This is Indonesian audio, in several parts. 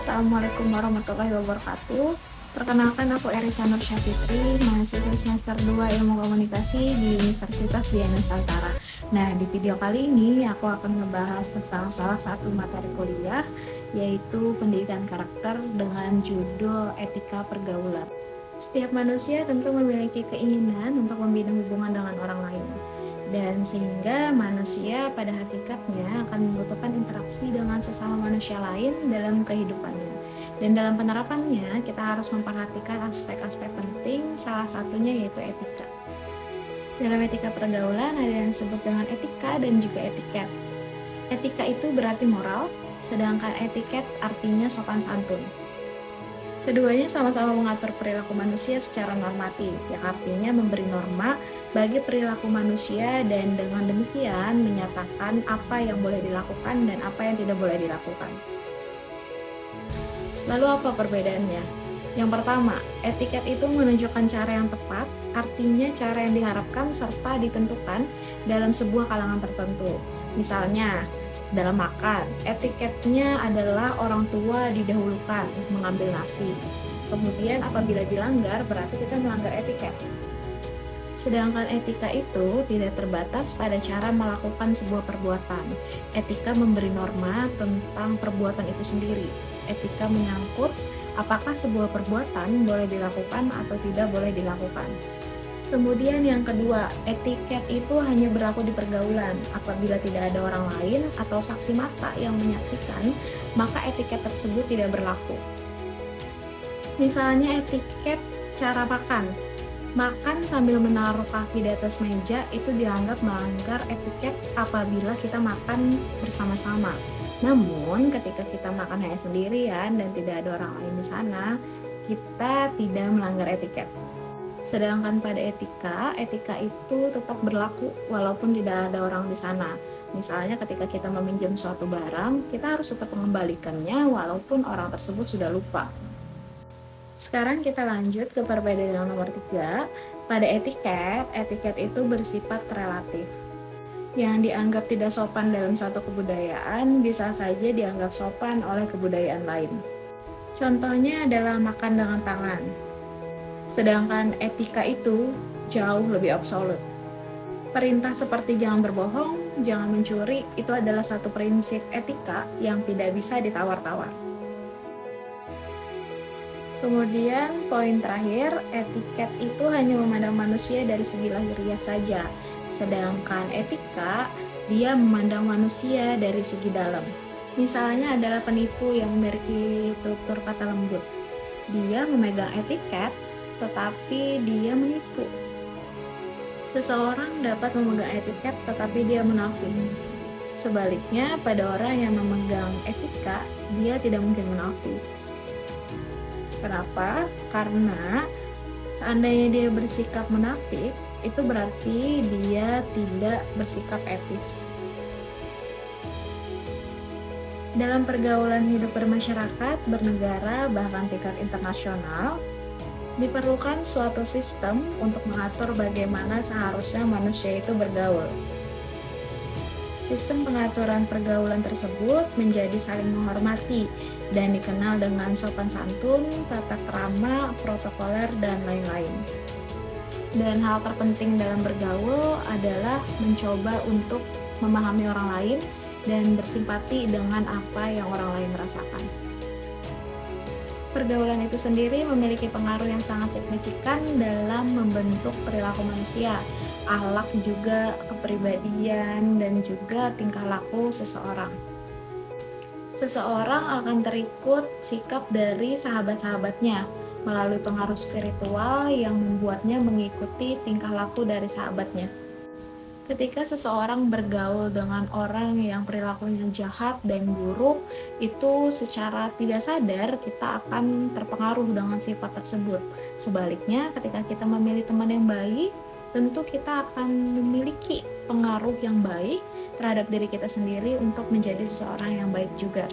Assalamualaikum warahmatullahi wabarakatuh. Perkenalkan, aku Erisa Nur Syafitri, mahasiswa semester 2 Ilmu Komunikasi di Universitas Dian Nusantara. Nah, di video kali ini aku akan membahas tentang salah satu materi kuliah, yaitu pendidikan karakter dengan judul Etika Pergaulan. Setiap manusia tentu memiliki keinginan untuk membina hubungan dengan orang lain. Dan sehingga manusia pada hakikatnya akan membutuhkan interaksi dengan sesama manusia lain dalam kehidupannya. Dan dalam penerapannya, kita harus memperhatikan aspek-aspek penting, salah satunya yaitu etika. Dalam etika pergaulan ada yang disebut dengan etika dan juga etiket. Etika itu berarti moral, sedangkan etiket artinya sopan santun. Keduanya sama-sama mengatur perilaku manusia secara normatif, yang artinya memberi norma bagi perilaku manusia dan dengan demikian menyatakan apa yang boleh dilakukan dan apa yang tidak boleh dilakukan. Lalu apa perbedaannya? Yang pertama, etiket itu menunjukkan cara yang tepat, artinya cara yang diharapkan serta ditentukan dalam sebuah kalangan tertentu. Misalnya, dalam makan, etiketnya adalah orang tua didahulukan mengambil nasi. Kemudian apabila dilanggar, berarti kita melanggar etiket. Sedangkan etika itu tidak terbatas pada cara melakukan sebuah perbuatan. Etika memberi norma tentang perbuatan itu sendiri. Etika menyangkut apakah sebuah perbuatan boleh dilakukan atau tidak boleh dilakukan. Kemudian yang kedua, etiket itu hanya berlaku di pergaulan. Apabila tidak ada orang lain atau saksi mata yang menyaksikan, maka etiket tersebut tidak berlaku. Misalnya etiket cara makan. Makan sambil menaruh kaki di atas meja itu dianggap melanggar etiket apabila kita makan bersama-sama. Namun ketika kita makan hanya sendirian dan tidak ada orang lain di sana, kita tidak melanggar etiket. Sedangkan pada etika itu tetap berlaku walaupun tidak ada orang di sana. Misalnya ketika kita meminjam suatu barang, kita harus tetap mengembalikannya walaupun orang tersebut sudah lupa. Sekarang kita lanjut ke perbedaan yang nomor 3. Pada etiket itu bersifat relatif. Yang dianggap tidak sopan dalam satu kebudayaan bisa saja dianggap sopan oleh kebudayaan lain. Contohnya adalah makan dengan tangan. Sedangkan etika itu jauh lebih absolut. Perintah seperti jangan berbohong, jangan mencuri, itu adalah satu prinsip etika yang tidak bisa ditawar-tawar. Kemudian poin terakhir, etiket itu hanya memandang manusia dari segi lahiriah saja. Sedangkan etika, dia memandang manusia dari segi dalam. Misalnya adalah penipu yang memiliki tutur kata lembut. Dia memegang etiket, tetapi dia menipu. Seseorang dapat memegang etiket tetapi dia munafik. Sebaliknya, pada orang yang memegang etika, dia tidak mungkin munafik. Kenapa? Karena seandainya dia bersikap munafik, itu berarti dia tidak bersikap etis. Dalam pergaulan hidup bermasyarakat, bernegara, bahkan tingkat internasional, diperlukan suatu sistem untuk mengatur bagaimana seharusnya manusia itu bergaul. Sistem pengaturan pergaulan tersebut menjadi saling menghormati dan dikenal dengan sopan santun, tata krama, protokoler, dan lain-lain. Dan hal terpenting dalam bergaul adalah mencoba untuk memahami orang lain dan bersimpati dengan apa yang orang lain rasakan. Pergaulan itu sendiri memiliki pengaruh yang sangat signifikan dalam membentuk perilaku manusia, akhlak juga, kepribadian, dan juga tingkah laku seseorang. Seseorang akan terikut sikap dari sahabat-sahabatnya melalui pengaruh spiritual yang membuatnya mengikuti tingkah laku dari sahabatnya. Ketika seseorang bergaul dengan orang yang perilakunya jahat dan buruk, itu secara tidak sadar kita akan terpengaruh dengan sifat tersebut. Sebaliknya, ketika kita memilih teman yang baik, tentu kita akan memiliki pengaruh yang baik terhadap diri kita sendiri untuk menjadi seseorang yang baik juga.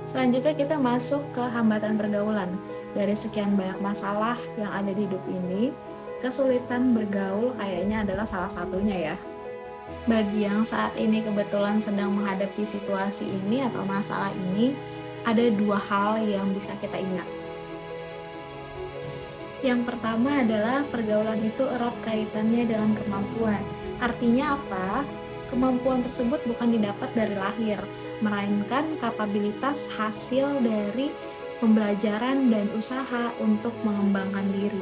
Selanjutnya kita masuk ke hambatan pergaulan. Dari sekian banyak masalah yang ada di hidup ini, kesulitan bergaul kayaknya adalah salah satunya ya. Bagi yang saat ini kebetulan sedang menghadapi situasi ini atau masalah ini, ada dua hal yang bisa kita ingat. Yang pertama adalah pergaulan itu erat kaitannya dengan kemampuan. Artinya apa? Kemampuan tersebut bukan didapat dari lahir, melainkan kapabilitas hasil dari pembelajaran dan usaha untuk mengembangkan diri.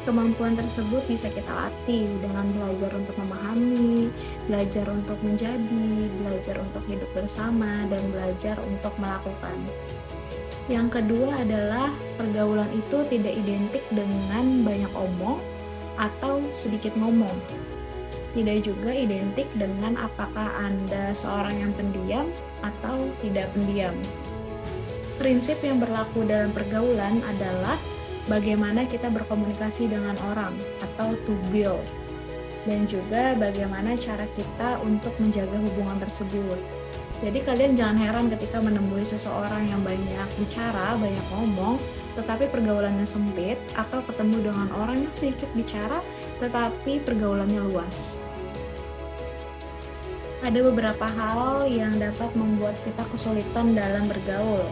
Kemampuan tersebut bisa kita latih dengan belajar untuk memahami, belajar untuk menjadi, belajar untuk hidup bersama, dan belajar untuk melakukan. Yang kedua adalah pergaulan itu tidak identik dengan banyak omong atau sedikit ngomong. Tidak juga identik dengan apakah Anda seorang yang pendiam atau tidak pendiam. Prinsip yang berlaku dalam pergaulan adalah bagaimana kita berkomunikasi dengan orang atau to build, dan juga bagaimana cara kita untuk menjaga hubungan tersebut. Jadi kalian jangan heran ketika menemui seseorang yang banyak bicara, banyak ngomong, tetapi pergaulannya sempit, atau ketemu dengan orang yang sedikit bicara, tetapi pergaulannya luas. Ada beberapa hal yang dapat membuat kita kesulitan dalam bergaul,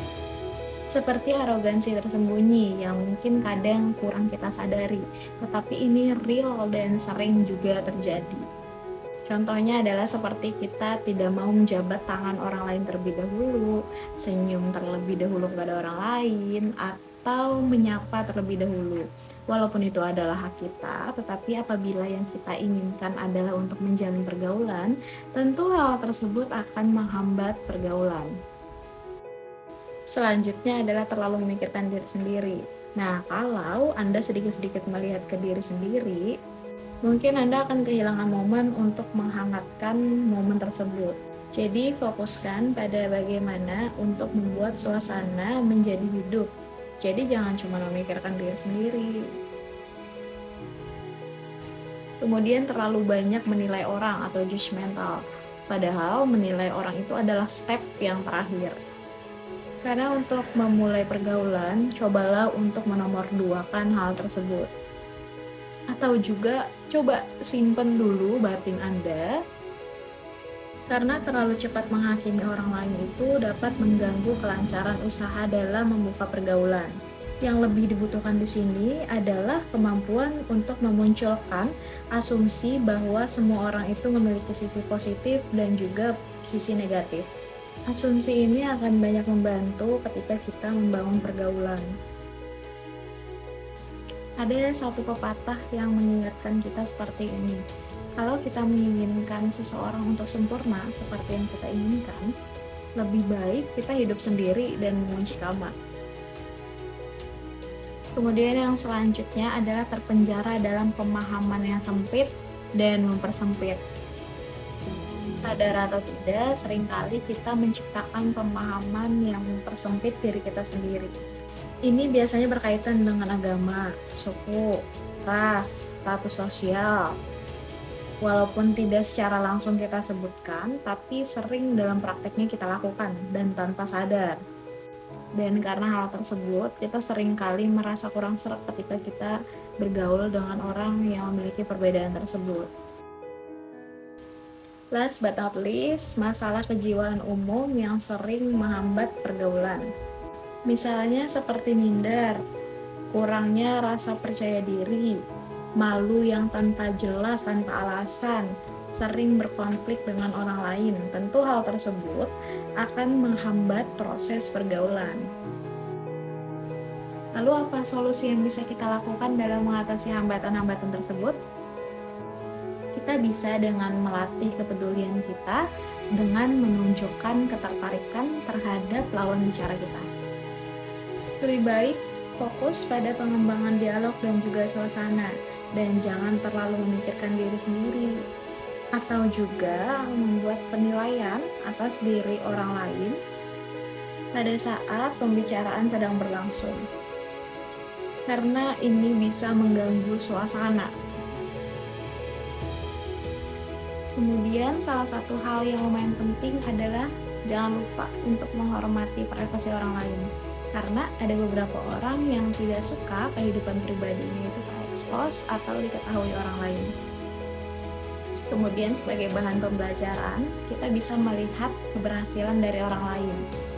seperti arogansi tersembunyi yang mungkin kadang kurang kita sadari, tetapi ini real dan sering juga terjadi. Contohnya adalah seperti kita tidak mau menjabat tangan orang lain terlebih dahulu, senyum terlebih dahulu kepada orang lain, atau menyapa terlebih dahulu. Walaupun itu adalah hak kita, tetapi apabila yang kita inginkan adalah untuk menjalin pergaulan, tentu hal tersebut akan menghambat pergaulan. Selanjutnya adalah terlalu memikirkan diri sendiri. Nah, kalau Anda sedikit-sedikit melihat ke diri sendiri, mungkin Anda akan kehilangan momen untuk menghangatkan momen tersebut. Jadi fokuskan pada bagaimana untuk membuat suasana menjadi hidup. Jadi jangan cuma memikirkan diri sendiri. Kemudian terlalu banyak menilai orang atau judgmental. Padahal menilai orang itu adalah step yang terakhir. Karena untuk memulai pergaulan, cobalah untuk menomorduakan hal tersebut. Atau juga coba simpen dulu batin Anda, karena terlalu cepat menghakimi orang lain itu dapat mengganggu kelancaran usaha dalam membuka pergaulan. Yang lebih dibutuhkan di sini adalah kemampuan untuk memunculkan asumsi bahwa semua orang itu memiliki sisi positif dan juga sisi negatif. Asumsi ini akan banyak membantu ketika kita membangun pergaulan. Ada satu pepatah yang mengingatkan kita seperti ini. Kalau kita menginginkan seseorang untuk sempurna seperti yang kita inginkan, lebih baik kita hidup sendiri dan mengunci kamar. Kemudian yang selanjutnya adalah terpenjara dalam pemahaman yang sempit dan mempersempit. Sadar atau tidak, seringkali kita menciptakan pemahaman yang mempersempit diri kita sendiri. Ini biasanya berkaitan dengan agama, suku, ras, status sosial. Walaupun tidak secara langsung kita sebutkan, tapi sering dalam prakteknya kita lakukan dan tanpa sadar. Dan karena hal tersebut, kita seringkali merasa kurang sreg ketika kita bergaul dengan orang yang memiliki perbedaan tersebut. Last but not least, masalah kejiwaan umum yang sering menghambat pergaulan. Misalnya seperti minder, kurangnya rasa percaya diri, malu yang tanpa jelas, tanpa alasan, sering berkonflik dengan orang lain. Tentu hal tersebut akan menghambat proses pergaulan. Lalu apa solusi yang bisa kita lakukan dalam mengatasi hambatan-hambatan tersebut? Kita bisa dengan melatih kepedulian kita dengan menunjukkan ketertarikan terhadap lawan bicara kita. Lebih baik fokus pada pengembangan dialog dan juga suasana, dan jangan terlalu memikirkan diri sendiri atau juga membuat penilaian atas diri orang lain pada saat pembicaraan sedang berlangsung, karena ini bisa mengganggu suasana. Kemudian salah satu hal yang lumayan penting adalah jangan lupa untuk menghormati privasi orang lain, karena ada beberapa orang yang tidak suka kehidupan pribadinya itu terekspos atau diketahui orang lain. Kemudian sebagai bahan pembelajaran, kita bisa melihat keberhasilan dari orang lain.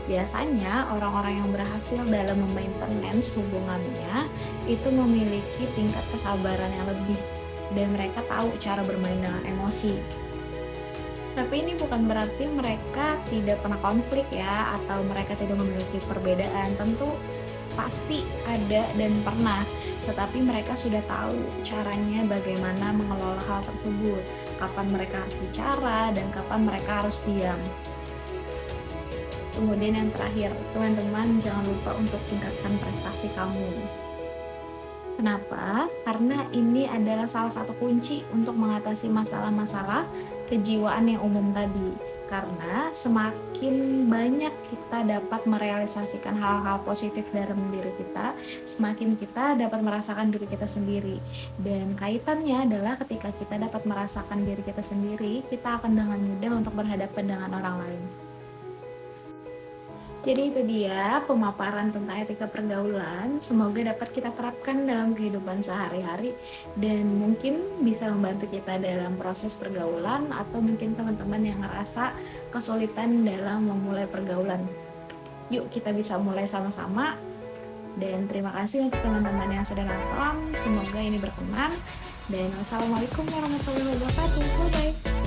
Biasanya orang-orang yang berhasil dalam memaintenance hubungannya itu memiliki tingkat kesabaran yang lebih dan mereka tahu cara bermain dengan emosi. Tapi ini bukan berarti mereka tidak pernah konflik ya, atau mereka tidak memiliki perbedaan. Tentu pasti ada dan pernah, tetapi mereka sudah tahu caranya bagaimana mengelola hal tersebut, kapan mereka harus bicara dan kapan mereka harus diam. Kemudian yang terakhir, teman-teman jangan lupa untuk tingkatkan prestasi kamu. Kenapa? Karena ini adalah salah satu kunci untuk mengatasi masalah-masalah kejiwaan yang umum tadi. Karena semakin banyak kita dapat merealisasikan hal-hal positif dalam diri kita, semakin kita dapat merasakan diri kita sendiri. Dan kaitannya adalah ketika kita dapat merasakan diri kita sendiri, kita akan dengan mudah untuk berhadapan dengan orang lain. Jadi itu dia pemaparan tentang etika pergaulan. Semoga dapat kita terapkan dalam kehidupan sehari-hari dan mungkin bisa membantu kita dalam proses pergaulan, atau mungkin teman-teman yang ngerasa kesulitan dalam memulai pergaulan. Yuk kita bisa mulai sama-sama. Dan terima kasih untuk teman-teman yang sudah nonton. Semoga ini berkenan. Dan wassalamualaikum warahmatullahi wabarakatuh. Bye-bye.